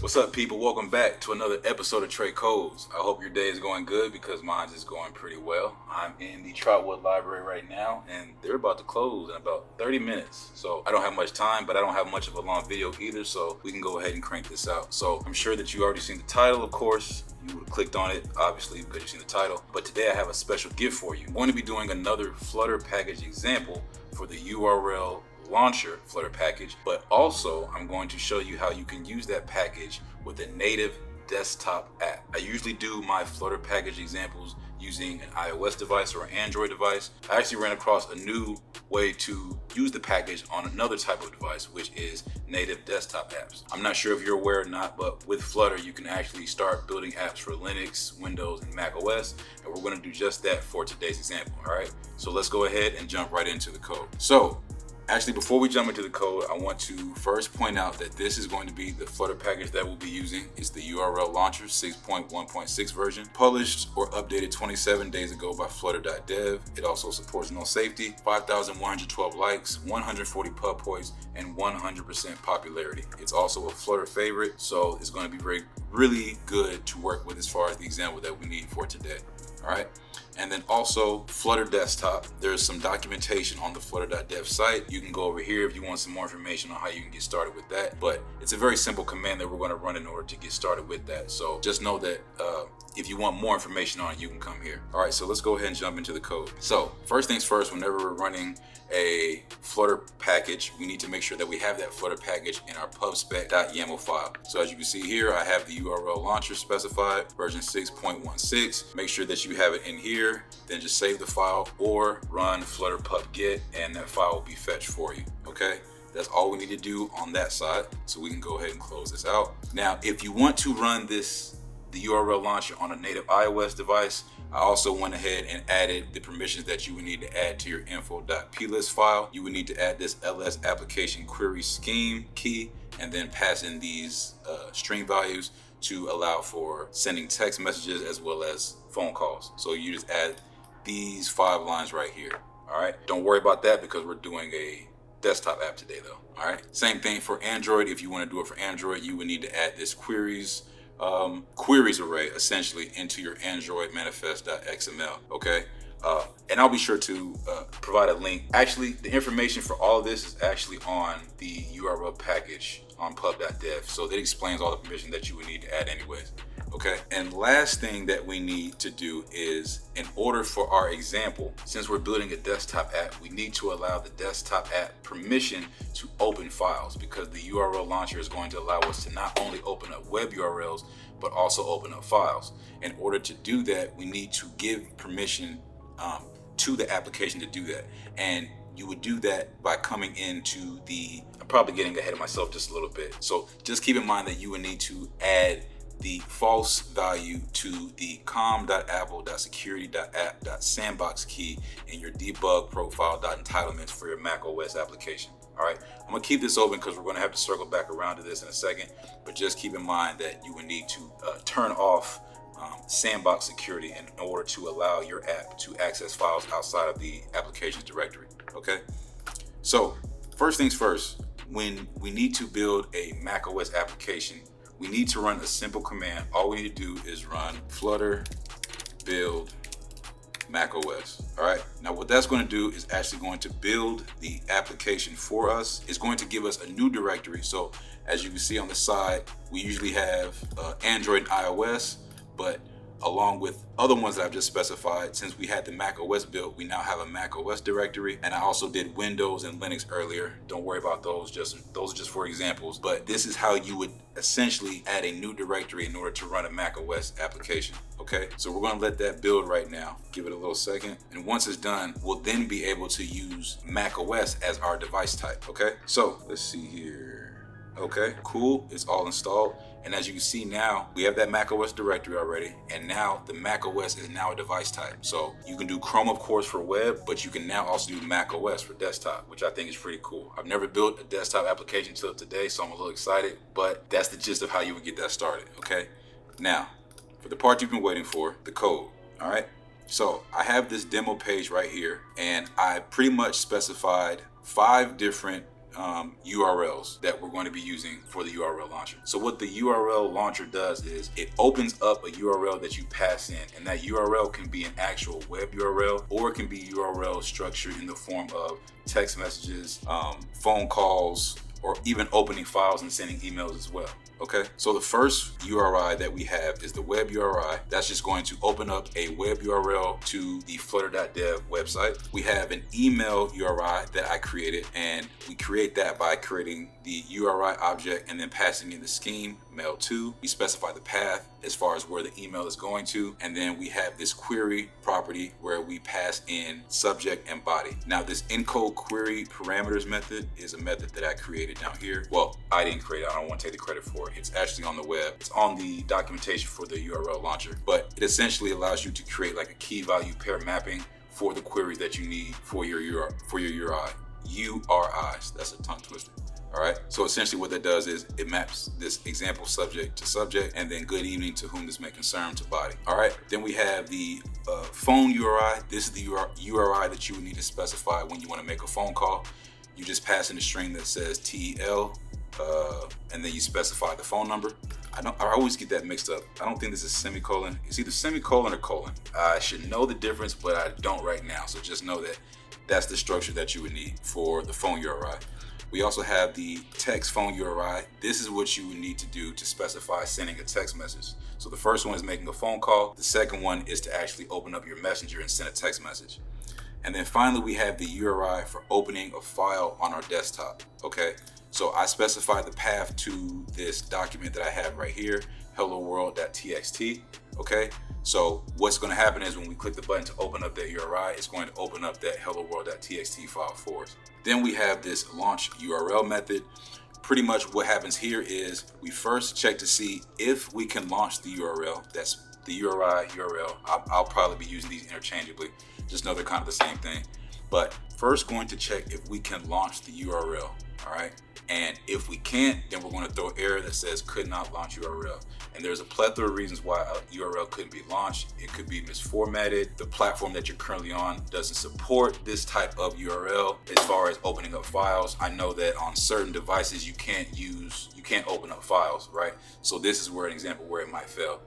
What's up, people? Welcome back to another episode of Trade Codes. I hope your day is going good because mine is going pretty well. I'm in the Trotwood Library right now, and they're about to close in about 30 minutes. So I don't have much time, but I don't have much of a long video either, so we can go ahead and crank this out. So I'm sure that you already seen the title, of course. You would have clicked on it, obviously, because you've seen the title. But today I have a special gift for you. I'm going to be doing another Flutter package example for the URL launcher Flutter package, but also I'm going to show you how you can use that package with a native desktop app. I usually do my Flutter package examples using an iOS device or an Android device. I actually ran across a new way to use the package on another type of device, which is native desktop apps. I'm not sure if you're aware or not, but with Flutter you can actually start building apps for Linux, Windows, and Mac OS, and we're going to do just that for today's example. All right, so let's go ahead and jump right into the code. So actually, before we jump into the code, I want to first point out that this is going to be the Flutter package that we'll be using. It's the URL Launcher 6.1.6 version, published or updated 27 days ago by Flutter.dev. It also supports no safety, 5,112 likes, 140 pub points, and 100% popularity. It's also a Flutter favorite, so it's going to be really good to work with as far as the example that we need for today. All right. And then also Flutter Desktop. There's some documentation on the flutter.dev site. You can go over here if you want some more information on how you can get started with that. But it's a very simple command that we're going to run in order to get started with that. So just know that if you want more information on it, you can come here. All right, so let's go ahead and jump into the code. So first things first, whenever we're running a Flutter package, we need to make sure that we have that Flutter package in our pubspec.yaml file. So as you can see here, I have the URL launcher specified, version 6.16. Make sure that you have it in here, then just save the file or run flutter pub get, and that file will be fetched for you, okay? That's all we need to do on that side. So we can go ahead and close this out. Now, if you want to run the URL launcher on a native iOS device, I also went ahead and added the permissions that you would need to add to your info.plist file. You would need to add this ls application query scheme key and then pass in these string values to allow for sending text messages as well as phone calls. So you just add these 5 lines right here. All right, don't worry about that because we're doing a desktop app today though. All right, same thing for Android. If you want to do it for Android, you would need to add this queries array essentially into your Android manifest.xml. Okay, and I'll be sure to provide a link. Actually, the information for all of this is actually on the URL package on pub.dev, so that explains all the permission that you would need to add anyways. Okay, and last thing that we need to do is, in order for our example, since we're building a desktop app, we need to allow the desktop app permission to open files, because the URL launcher is going to allow us to not only open up web URLs, but also open up files. In order to do that, we need to give permission to the application to do that. And you would do that by coming into I'm probably getting ahead of myself just a little bit. So just keep in mind that you would need to add the false value to the com.apple.security.app.sandbox key in your debug profile.entitlements for your Mac OS application. All right, I'm gonna keep this open because we're gonna have to circle back around to this in a second, but just keep in mind that you would need to turn off sandbox security in order to allow your app to access files outside of the applications directory. Okay, so first things first, when we need to build a Mac OS application, we need to run a simple command. All we need to do is run flutter build Mac OS. All right, now what that's going to do is actually going to build the application for us. It's going to give us a new directory. So as you can see on the side, we usually have Android and iOS, but along with other ones that I've just specified, since we had the Mac OS built, we now have a Mac OS directory. And I also did Windows and Linux earlier. Don't worry about those, those are just for examples. But this is how you would essentially add a new directory in order to run a Mac OS application. Okay, so we're gonna let that build right now. Give it a little second. And once it's done, we'll then be able to use Mac OS as our device type. Okay, so let's see here. Okay, cool, it's all installed. And as you can see now, we have that Mac OS directory already, and now the Mac OS is now a device type. So you can do Chrome, of course, for web, but you can now also do Mac OS for desktop, which I think is pretty cool. I've never built a desktop application till today, so I'm a little excited, but that's the gist of how you would get that started, okay? Now, for the part you've been waiting for, the code, all right? So I have this demo page right here, and I pretty much specified 5 different URLs that we're going to be using for the URL launcher. So what the URL launcher does is it opens up a URL that you pass in, and that URL can be an actual web URL, or it can be URL structured in the form of text messages, phone calls, or even opening files and sending emails as well. Okay, so the first URI that we have is the web URI. That's just going to open up a web URL to the flutter.dev website. We have an email URI that I created, and we create that by creating the URI object and then passing in the scheme mail to. We specify the path as far as where the email is going to, and then we have this query property where we pass in subject and body. Now this encode query parameters method is a method that I created down here. Well, I didn't create it. I don't want to take the credit for it. It's actually on the web. It's on the documentation for the URL launcher, but it essentially allows you to create like a key value pair mapping for the queries that you need for your URI. URIs. That's a tongue twister. All right. So essentially what that does is it maps this example subject to subject, and then good evening to whom this may concern to body. All right. Then we have the phone URI. This is the URI that you would need to specify when you want to make a phone call. You just pass in a string that says TEL, and then you specify the phone number. I always get that mixed up. I don't think this is semicolon. It's either semicolon or colon. I should know the difference, but I don't right now. So just know that that's the structure that you would need for the phone URI. We also have the text phone URI. This is what you would need to do to specify sending a text message. So the first one is making a phone call. The second one is to actually open up your messenger and send a text message. And then finally, we have the URI for opening a file on our desktop. Okay, so I specify the path to this document that I have right here, helloworld.txt. Okay, so what's going to happen is when we click the button to open up that URI, it's going to open up that helloworld.txt file for us. Then we have this launch URL method. Pretty much what happens here is we first check to see if we can launch the URL. That's the URI, URL. I'll probably be using these interchangeably. Just know they're kind of the same thing. But first going to check if we can launch the URL, all right? And if we can't, then we're going to throw an error that says could not launch URL. And there's a plethora of reasons why a URL couldn't be launched. It could be misformatted. The platform that you're currently on doesn't support this type of URL as far as opening up files. I know that on certain devices you can't open up files, right? So this is where an example where it might fail.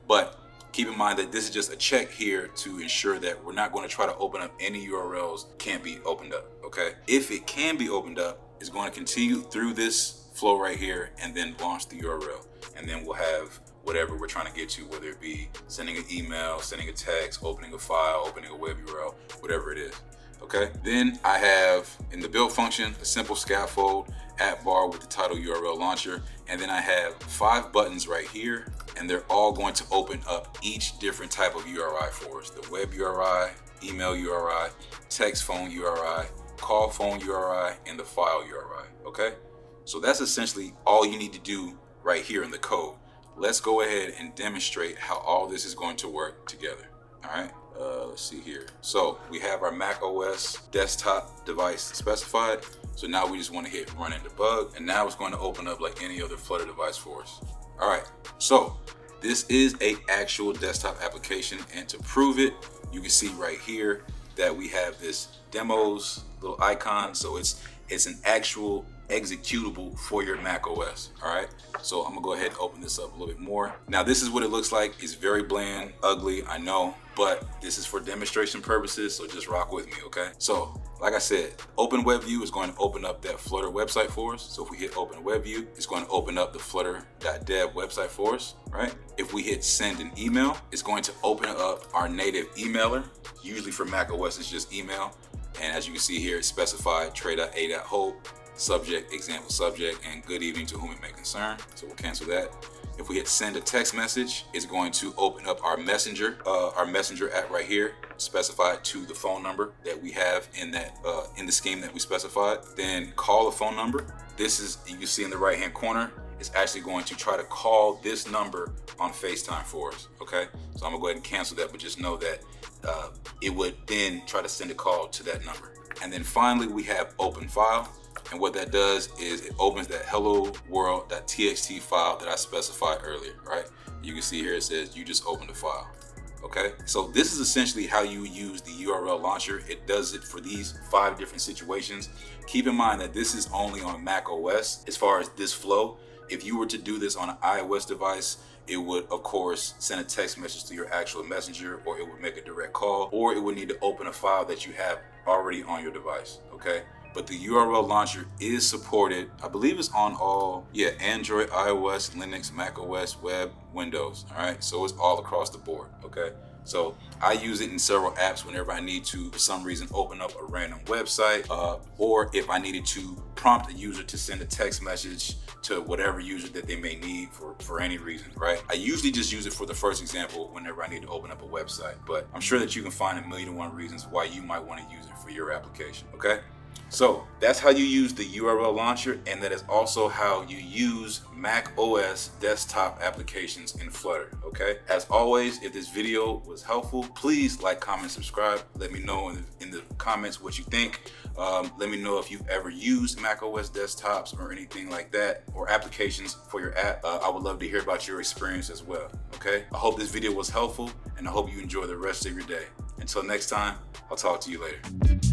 But keep in mind that this is just a check here to ensure that we're not going to try to open up any URLs can't be opened up, okay? If it can be opened up, it's going to continue through this flow right here and then launch the URL. And then we'll have whatever we're trying to get to, whether it be sending an email, sending a text, opening a file, opening a web URL, whatever it is, okay? Then I have in the build function, a simple scaffold at bar with the title URL launcher. And then I have 5 buttons right here, and they're all going to open up each different type of URI for us. The web URI, email URI, text phone URI, call phone URI, and the file URI, okay? So that's essentially all you need to do right here in the code. Let's go ahead and demonstrate how all this is going to work together, all right? Let's see here. So we have our Mac OS desktop device specified. So now we just want to hit run and debug, and now it's going to open up like any other Flutter device for us. All right, so this is a actual desktop application, and to prove it, you can see right here that we have this demos little icon. So it's an actual executable for your Mac OS. All right, so I'm gonna go ahead and open this up a little bit more. Now this is what it looks like. It's very bland, ugly, I know, but this is for demonstration purposes, so just rock with me, okay? So like I said, Open Web View is going to open up that Flutter website for us. So if we hit Open Web View, it's going to open up the flutter.dev website for us, right? If we hit send an email, it's going to open up our native emailer. Usually for Mac OS, it's just email. And as you can see here, it's specified tray.a.hope, subject, example subject, and good evening to whom it may concern. So we'll cancel that. If we hit send a text message, it's going to open up our messenger app right here, specified to the phone number that we have in that in the scheme that we specified. Then call the phone number. This is, you can see in the right hand corner, it's actually going to try to call this number on FaceTime for us, okay? So I'm gonna go ahead and cancel that, but just know that it would then try to send a call to that number. And then finally, we have open file. And what that does is it opens that hello world.txt file that I specified earlier, right? You can see here it says you just opened a file. Okay, so this is essentially how you use the URL launcher. It does it for these 5 different situations. Keep in mind that this is only on Mac OS as far as this flow. If you were to do this on an iOS device, it would of course send a text message to your actual messenger, or it would make a direct call, or it would need to open a file that you have already on your device. Okay, but the URL launcher is supported. I believe it's on all, Android, iOS, Linux, Mac OS, web, Windows. All right, so it's all across the board. Okay, so I use it in several apps whenever I need to, for some reason, open up a random website, or if I needed to prompt a user to send a text message to whatever user that they may need for any reason, right? I usually just use it for the first example whenever I need to open up a website, but I'm sure that you can find 1,000,001 reasons why you might want to use it for your application, okay? So that's how you use the URL launcher, and that is also how you use Mac OS desktop applications in Flutter, okay? As always, if this video was helpful, please like, comment, subscribe. Let me know in the comments what you think. Let me know if you've ever used Mac OS desktops or anything like that, or applications for your app. I would love to hear about your experience as well, okay? I hope this video was helpful, and I hope you enjoy the rest of your day. Until next time, I'll talk to you later.